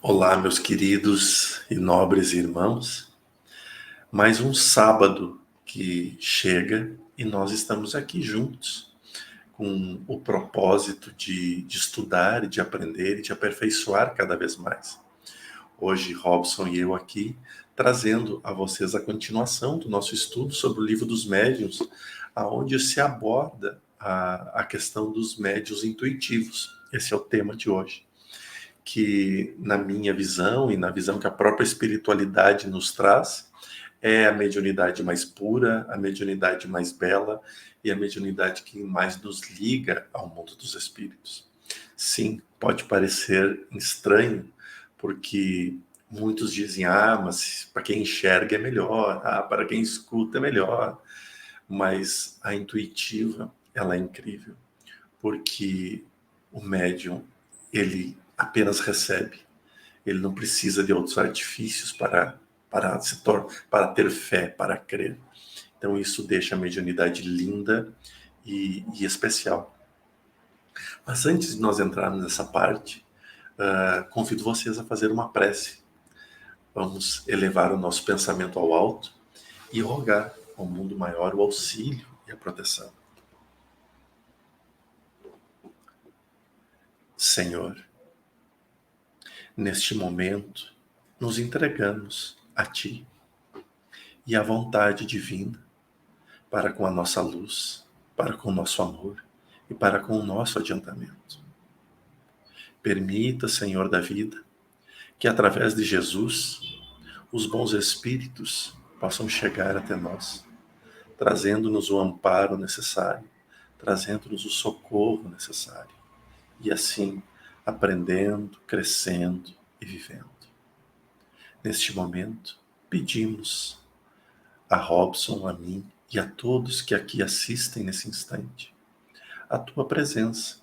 Olá, meus queridos e nobres irmãos. Mais um sábado que chega e nós estamos aqui juntos com o propósito de estudar, de aprender e de aperfeiçoar cada vez mais. Hoje, Robson e eu aqui trazendo a vocês a continuação do nosso estudo sobre o Livro dos Médiuns, aonde se aborda a questão dos médiuns intuitivos. Esse é o tema de hoje, que na minha visão e na visão que a própria espiritualidade nos traz, é a mediunidade mais pura, a mediunidade mais bela e a mediunidade que mais nos liga ao mundo dos espíritos. Sim, pode parecer estranho, porque muitos dizem, mas para quem enxerga é melhor, para quem escuta é melhor, mas a intuitiva, ela é incrível, porque o médium, ele apenas recebe. Ele não precisa de outros artifícios para ter fé, para crer. Então isso deixa a mediunidade linda e especial. Mas antes de nós entrarmos nessa parte, convido vocês a fazer uma prece. Vamos elevar o nosso pensamento ao alto e rogar ao mundo maior o auxílio e a proteção. Senhor, neste momento, nos entregamos a Ti e à vontade divina para com a nossa luz, para com o nosso amor e para com o nosso adiantamento. Permita, Senhor da vida, que através de Jesus, os bons espíritos possam chegar até nós, trazendo-nos o amparo necessário, trazendo-nos o socorro necessário, e assim aprendendo, crescendo e vivendo. Neste momento, pedimos a Robson, a mim e a todos que aqui assistem nesse instante a tua presença,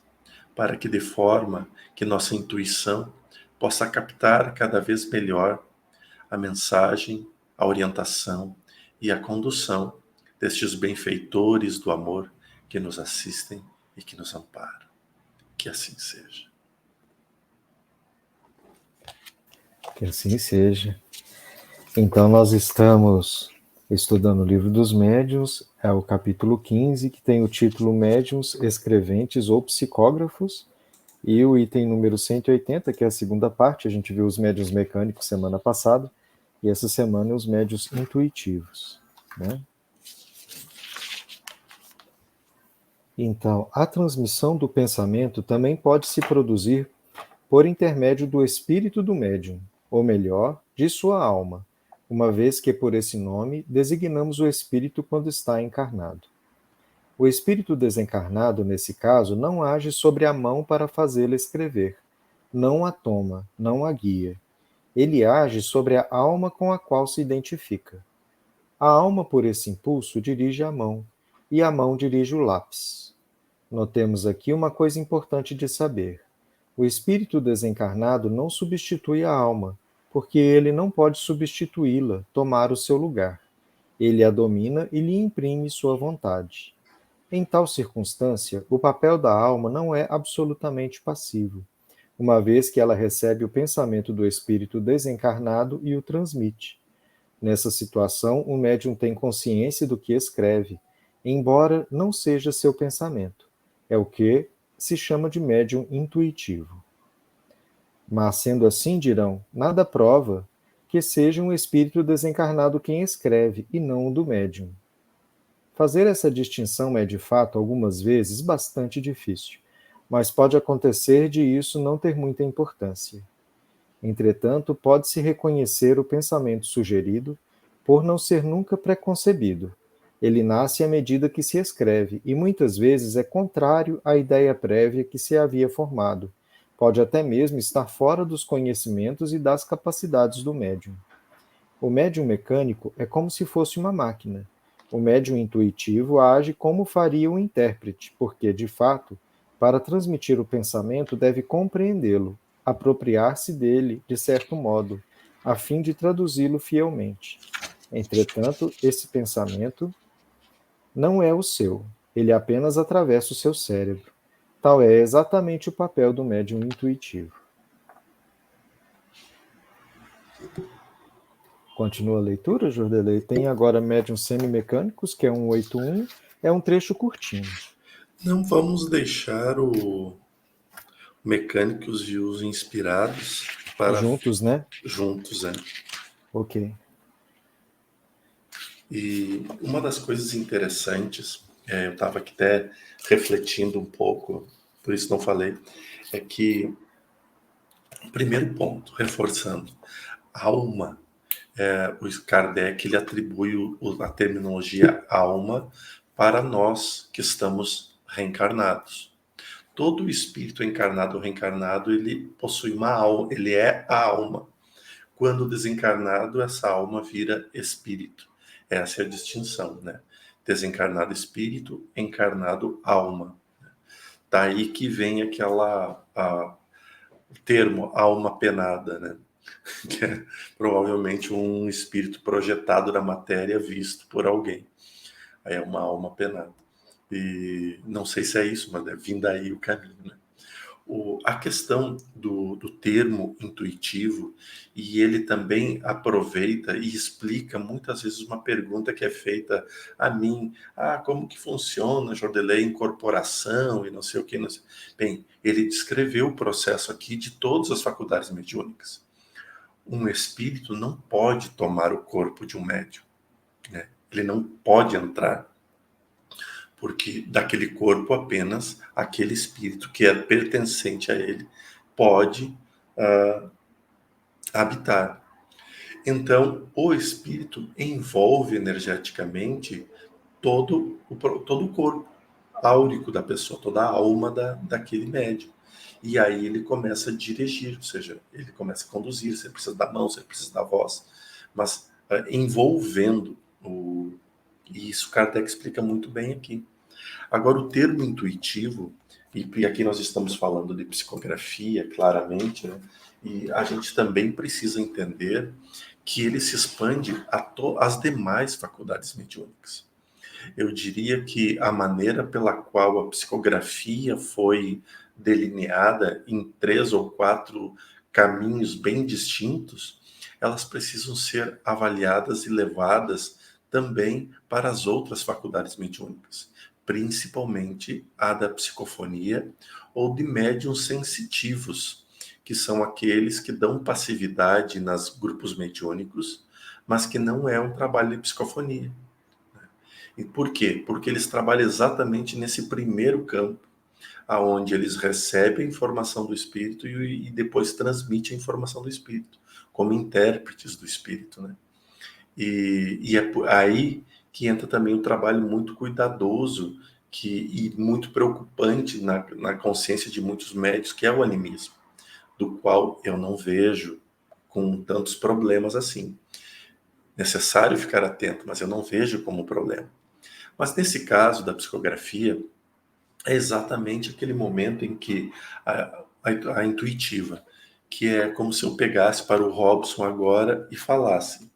para que de forma que nossa intuição possa captar cada vez melhor a mensagem, a orientação e a condução destes benfeitores do amor que nos assistem e que nos amparam. Que assim seja. Que assim seja. Então nós estamos estudando o Livro dos Médiuns, é o capítulo 15, que tem o título Médiuns, Escreventes ou Psicógrafos, e o item número 180, que é a segunda parte. A gente viu os médiuns mecânicos semana passada, e essa semana os médiuns intuitivos, né? Então, a transmissão do pensamento também pode se produzir por intermédio do espírito do médium, ou melhor, de sua alma, uma vez que por esse nome designamos o espírito quando está encarnado. O espírito desencarnado, nesse caso, não age sobre a mão para fazê-la escrever, não a toma, não a guia. Ele age sobre a alma com a qual se identifica. A alma, por esse impulso, dirige a mão, e a mão dirige o lápis. Notemos aqui uma coisa importante de saber. O espírito desencarnado não substitui a alma, porque ele não pode substituí-la, tomar o seu lugar. Ele a domina e lhe imprime sua vontade. Em tal circunstância, o papel da alma não é absolutamente passivo, uma vez que ela recebe o pensamento do espírito desencarnado e o transmite. Nessa situação, o médium tem consciência do que escreve, embora não seja seu pensamento. É o que se chama de médium intuitivo. Mas, sendo assim, dirão, nada prova que seja um espírito desencarnado quem escreve, e não o do médium. Fazer essa distinção é, de fato, algumas vezes bastante difícil, mas pode acontecer de isso não ter muita importância. Entretanto, pode-se reconhecer o pensamento sugerido por não ser nunca preconcebido. Ele nasce à medida que se escreve, e muitas vezes é contrário à ideia prévia que se havia formado. Pode até mesmo estar fora dos conhecimentos e das capacidades do médium. O médium mecânico é como se fosse uma máquina. O médium intuitivo age como faria o intérprete, porque, de fato, para transmitir o pensamento deve compreendê-lo, apropriar-se dele, de certo modo, a fim de traduzi-lo fielmente. Entretanto, esse pensamento não é o seu, ele apenas atravessa o seu cérebro. Tal é exatamente o papel do médium intuitivo. Continua a leitura, Jordelei. Tem agora médiuns semimecânicos, que é um 81, é um trecho curtinho. Não vamos deixar o mecânicos e os inspirados para Juntos, né? juntos, né? Ok. E uma das coisas interessantes, eu estava aqui até refletindo um pouco, por isso não falei, é que, primeiro ponto, reforçando, alma, o Kardec ele atribui a terminologia alma para nós que estamos reencarnados. Todo espírito encarnado ou reencarnado, ele possui uma alma, ele é a alma. Quando desencarnado, essa alma vira espírito. Essa é a distinção, né? Desencarnado espírito, encarnado alma. Daí que vem o termo alma penada, né? Que é provavelmente um espírito projetado na matéria visto por alguém. Aí é uma alma penada. E não sei se é isso, mas é vindo daí o caminho, né? A questão do termo intuitivo, e ele também aproveita e explica muitas vezes uma pergunta que é feita a mim: como que funciona, Jordelei, incorporação e não sei o que. Não sei. Bem, ele descreveu o processo aqui de todas as faculdades mediúnicas. Um espírito não pode tomar o corpo de um médium, né? Ele não pode entrar, porque daquele corpo apenas aquele espírito que é pertencente a ele pode habitar. Então, o espírito envolve energeticamente todo o corpo áurico da pessoa, toda a alma daquele médium. E aí ele começa a dirigir, ou seja, ele começa a conduzir, você precisa da mão, você precisa da voz, mas envolvendo e isso Kardec explica muito bem aqui. Agora, o termo intuitivo, e aqui nós estamos falando de psicografia, claramente, né? E a gente também precisa entender que ele se expande às demais faculdades mediúnicas. Eu diria que a maneira pela qual a psicografia foi delineada em 3 ou 4 caminhos bem distintos, elas precisam ser avaliadas e levadas também para as outras faculdades mediúnicas, principalmente a da psicofonia ou de médiuns sensitivos, que são aqueles que dão passividade nos grupos mediúnicos, mas que não é um trabalho de psicofonia. E por quê? Porque eles trabalham exatamente nesse primeiro campo, aonde eles recebem a informação do espírito e depois transmitem a informação do espírito, como intérpretes do espírito, né? E é aí que entra também um trabalho muito cuidadoso e muito preocupante na consciência de muitos médios, que é o animismo, do qual eu não vejo com tantos problemas assim. Necessário ficar atento, mas eu não vejo como problema. Mas nesse caso da psicografia, é exatamente aquele momento em que a intuitiva, que é como se eu pegasse para o Robson agora e falasse: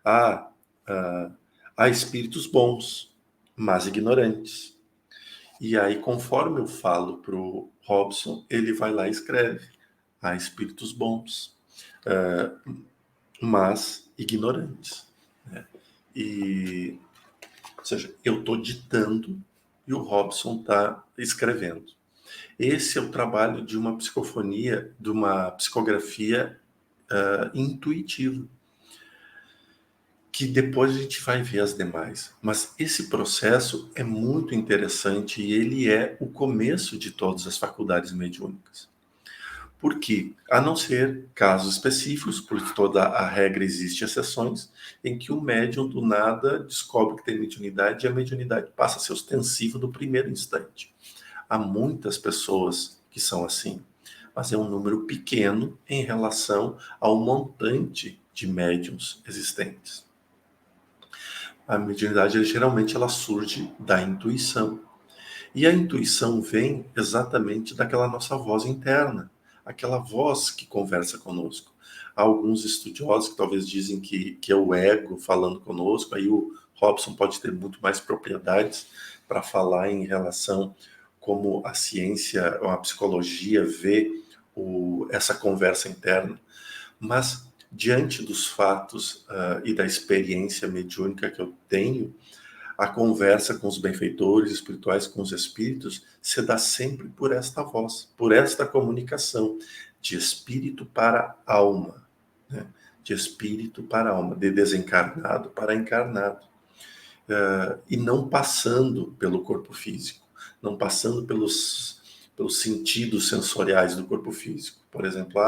há, ah, há espíritos bons, mas ignorantes. E aí, conforme eu falo para o Robson, ele vai lá e escreve: há espíritos bons, mas ignorantes. Né? E Ou seja, eu estou ditando e o Robson está escrevendo. Esse é o trabalho de uma psicofonia, de uma psicografia intuitiva, que depois a gente vai ver as demais. Mas esse processo é muito interessante e ele é o começo de todas as faculdades mediúnicas. Porque, a não ser casos específicos, por toda a regra existe exceções, em que o médium do nada descobre que tem mediunidade e a mediunidade passa a ser ostensiva no primeiro instante. Há muitas pessoas que são assim, mas é um número pequeno em relação ao montante de médiums existentes. A mediunidade, geralmente, ela surge da intuição. E a intuição vem exatamente daquela nossa voz interna, aquela voz que conversa conosco. Há alguns estudiosos que talvez dizem que é o ego falando conosco, aí o Robson pode ter muito mais propriedades para falar em relação como a ciência ou a psicologia vê essa conversa interna. Mas diante dos fatos e da experiência mediúnica que eu tenho, a conversa com os benfeitores espirituais, com os espíritos, se dá sempre por esta voz, por esta comunicação de espírito para alma, né? De espírito para alma, de desencarnado para encarnado, e não passando pelo corpo físico, não passando pelos sentidos sensoriais do corpo físico. Por exemplo,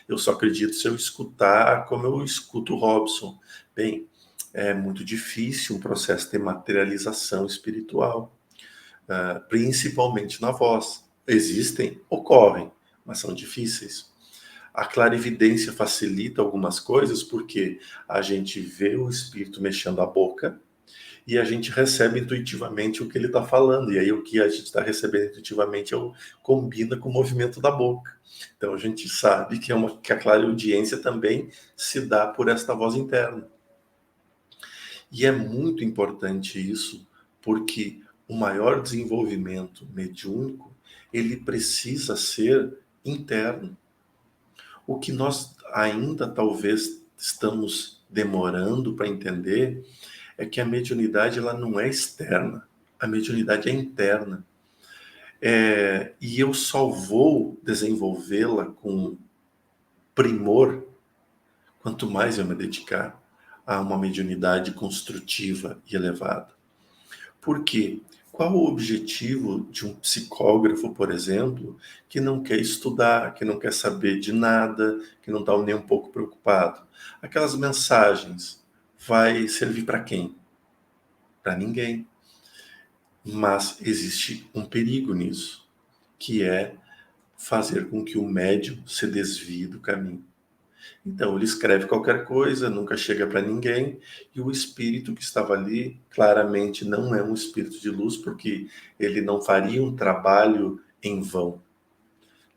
eu só acredito se eu escutar como eu escuto o Robson. Bem, é muito difícil um processo de materialização espiritual, principalmente na voz. Existem, ocorrem, mas são difíceis. A clarividência facilita algumas coisas porque a gente vê o espírito mexendo a boca e a gente recebe intuitivamente o que ele está falando. E aí o que a gente está recebendo intuitivamente combina com o movimento da boca. Então a gente sabe que a clareaudiência também se dá por esta voz interna. E é muito importante isso, porque o maior desenvolvimento mediúnico, ele precisa ser interno. O que nós ainda talvez estamos demorando para entender é que a mediunidade ela não é externa, a mediunidade é interna. E eu só vou desenvolvê-la com primor quanto mais eu me dedicar a uma mediunidade construtiva e elevada. Por quê? Qual o objetivo de um psicógrafo, por exemplo, que não quer estudar, que não quer saber de nada, que não está nem um pouco preocupado? Aquelas mensagens vai servir para quem? Para ninguém. Mas existe um perigo nisso, que é fazer com que o médium se desvie do caminho. Então, ele escreve qualquer coisa, nunca chega para ninguém, e o espírito que estava ali claramente não é um espírito de luz, porque ele não faria um trabalho em vão.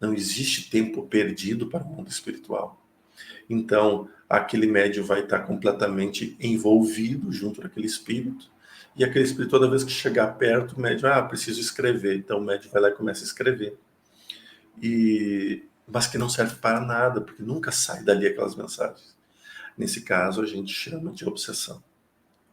Não existe tempo perdido para o mundo espiritual. Então, aquele médium vai estar completamente envolvido junto daquele espírito, e aquele espírito, toda vez que chegar perto, o médium, preciso escrever. Então, o médium vai lá e começa a escrever. Mas que não serve para nada, porque nunca sai dali aquelas mensagens. Nesse caso, a gente chama de obsessão,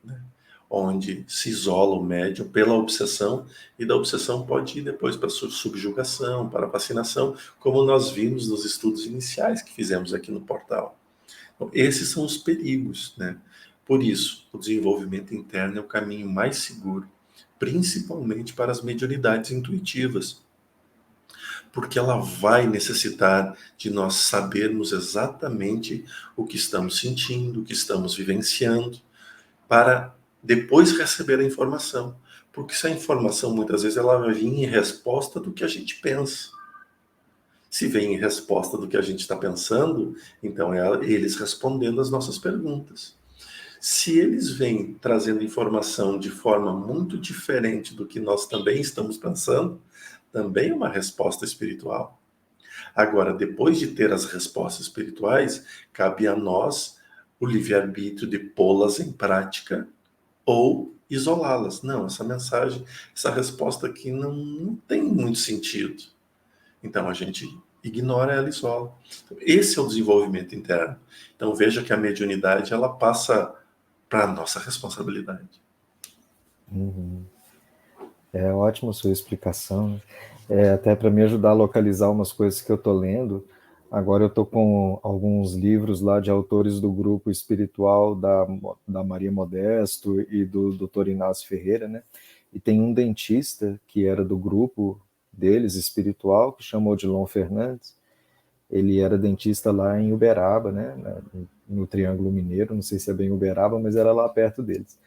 né? Onde se isola o médium pela obsessão, e da obsessão pode ir depois para a subjugação, para a fascinação, como nós vimos nos estudos iniciais que fizemos aqui no portal. Então, esses são os perigos, né? Por isso, o desenvolvimento interno é o caminho mais seguro, principalmente para as mediunidades intuitivas, porque ela vai necessitar de nós sabermos exatamente o que estamos sentindo, o que estamos vivenciando, para depois receber a informação. Porque se a informação, muitas vezes, ela vai vir em resposta do que a gente pensa. Se vem em resposta do que a gente está pensando, então é eles respondendo as nossas perguntas. Se eles vêm trazendo informação de forma muito diferente do que nós também estamos pensando, também é uma resposta espiritual. Agora, depois de ter as respostas espirituais, cabe a nós o livre-arbítrio de pô-las em prática ou isolá-las. Não, essa mensagem, essa resposta aqui não tem muito sentido. Então a gente ignora ela e isola. Então, esse é o desenvolvimento interno. Então veja que a mediunidade ela passa para a nossa responsabilidade. Uhum. É ótima a sua explicação. Até para me ajudar a localizar umas coisas que eu estou lendo. Agora eu estou com alguns livros lá de autores do grupo espiritual da Maria Modesto e do Dr. Inácio Ferreira, né? E tem um dentista que era do grupo deles, espiritual, que chamou de Lon Fernandes. Ele era dentista lá em Uberaba, né? No Triângulo Mineiro, não sei se é bem Uberaba, mas era lá perto deles.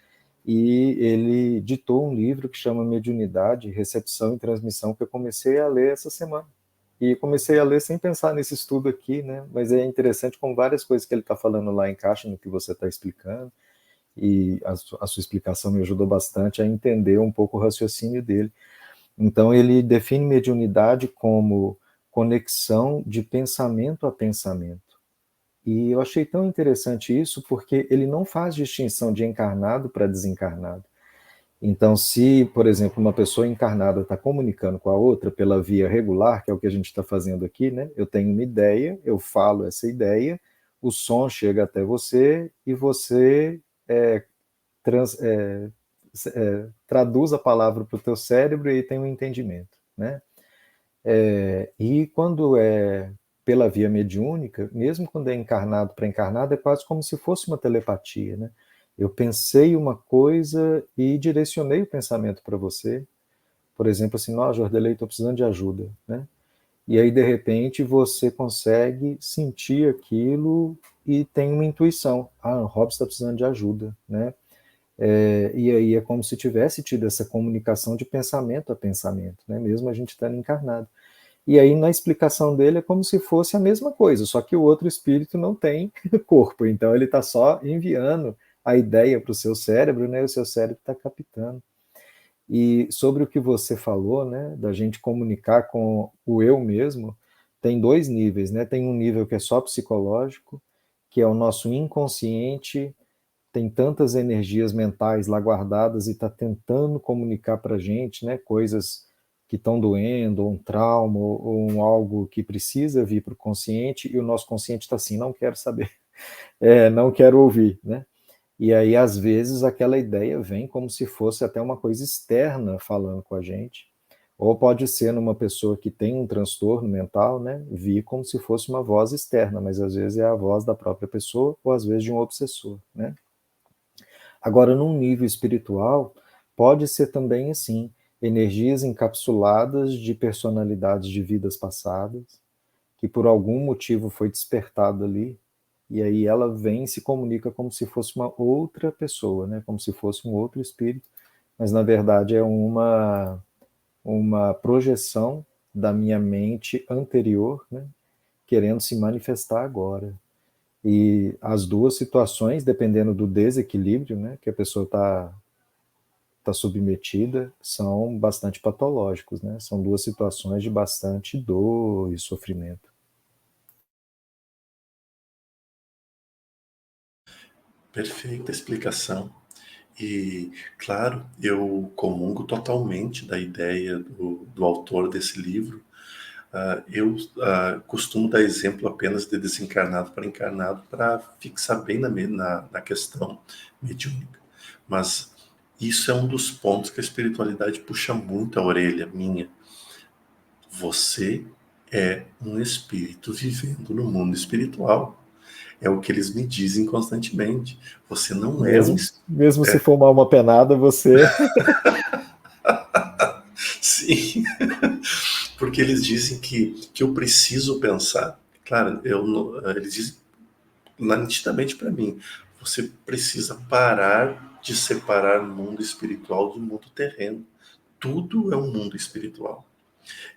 E ele ditou um livro que chama Mediunidade, Recepção e Transmissão, que eu comecei a ler essa semana. E comecei a ler sem pensar nesse estudo aqui, né? Mas é interessante como várias coisas que ele está falando lá encaixam no que você está explicando, e a sua explicação me ajudou bastante a entender um pouco o raciocínio dele. Então, ele define mediunidade como conexão de pensamento a pensamento. E eu achei tão interessante isso porque ele não faz distinção de encarnado para desencarnado. Então, se, por exemplo, uma pessoa encarnada está comunicando com a outra pela via regular, que é o que a gente está fazendo aqui, né? Eu tenho uma ideia, eu falo essa ideia, o som chega até você e você trans, traduz a palavra para o teu cérebro e aí tem um entendimento, né? E quando é pela via mediúnica, mesmo quando é encarnado para encarnado, é quase como se fosse uma telepatia, né? Eu pensei uma coisa e direcionei o pensamento para você. Por exemplo, assim, Jordelei, estou precisando de ajuda, né? E aí, de repente, você consegue sentir aquilo e tem uma intuição. O Robson está precisando de ajuda, né? E aí é como se tivesse tido essa comunicação de pensamento a pensamento, né? Mesmo a gente estando encarnado. E aí, na explicação dele, é como se fosse a mesma coisa, só que o outro espírito não tem corpo, então ele está só enviando a ideia para o seu cérebro, né? E o seu cérebro está captando. E sobre o que você falou, né, da gente comunicar com o eu mesmo, tem dois níveis, né? Tem um nível que é só psicológico, que é o nosso inconsciente, tem tantas energias mentais lá guardadas e está tentando comunicar para a gente, né, coisas que estão doendo, ou um trauma, ou algo que precisa vir para o consciente, e o nosso consciente está assim, não quero saber, não quero ouvir, né? E aí, às vezes, aquela ideia vem como se fosse até uma coisa externa falando com a gente. Ou pode ser numa pessoa que tem um transtorno mental, né? Vir como se fosse uma voz externa, mas às vezes é a voz da própria pessoa, ou às vezes de um obsessor, né? Agora, num nível espiritual, pode ser também assim, energias encapsuladas de personalidades de vidas passadas, que por algum motivo foi despertado ali, e aí ela vem e se comunica como se fosse uma outra pessoa, né? Como se fosse um outro espírito, mas na verdade é uma projeção da minha mente anterior, né? Querendo se manifestar agora. E as duas situações, dependendo do desequilíbrio, né, que a pessoa tá submetida, são bastante patológicos, né? São duas situações de bastante dor e sofrimento. Perfeita explicação. E, claro, eu comungo totalmente da ideia do autor desse livro. Eu costumo dar exemplo apenas de desencarnado para encarnado para fixar bem na questão mediúnica. Mas isso é um dos pontos que a espiritualidade puxa muito a orelha minha. Você é um espírito vivendo no mundo espiritual. É o que eles me dizem constantemente. Você não é um. Mesmo se for uma alma penada, você. Sim, porque eles dizem que eu preciso pensar. Claro, eles dizem nitidamente para mim, você precisa parar de separar o mundo espiritual do mundo terreno. Tudo é um mundo espiritual.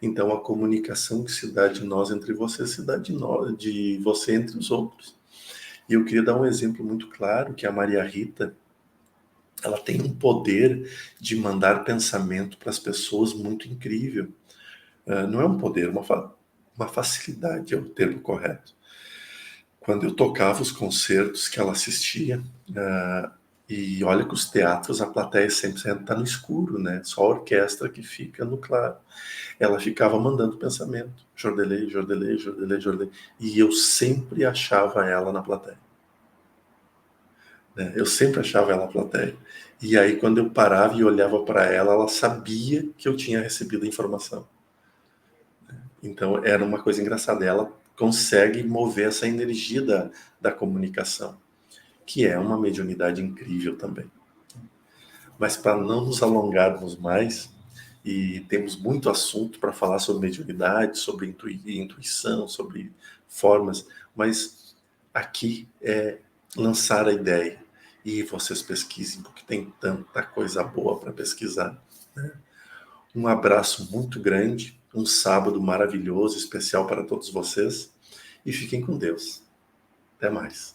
Então a comunicação que se dá de nós entre você se dá de você entre os outros. E eu queria dar um exemplo muito claro, que a Maria Rita, ela tem um poder de mandar pensamento para as pessoas muito incrível. Não é um poder, uma facilidade é o termo correto. Quando eu tocava os concertos que ela assistia, e olha que os teatros, a plateia sempre está no escuro, né? Só a orquestra que fica no claro. Ela ficava mandando pensamento. Jordelei, Jordelei, Jordelei, Jordelei. E eu sempre achava ela na plateia. Né? Eu sempre achava ela na plateia. E aí, quando eu parava e olhava para ela, ela sabia que eu tinha recebido a informação. Então, era uma coisa engraçada. Ela consegue mover essa energia da comunicação, que é uma mediunidade incrível também. Mas para não nos alongarmos mais, e temos muito assunto para falar sobre mediunidade, sobre intuição, sobre formas, mas aqui é lançar a ideia. E vocês pesquisem, porque tem tanta coisa boa para pesquisar. Né? Um abraço muito grande, um sábado maravilhoso, especial para todos vocês, e fiquem com Deus. Até mais.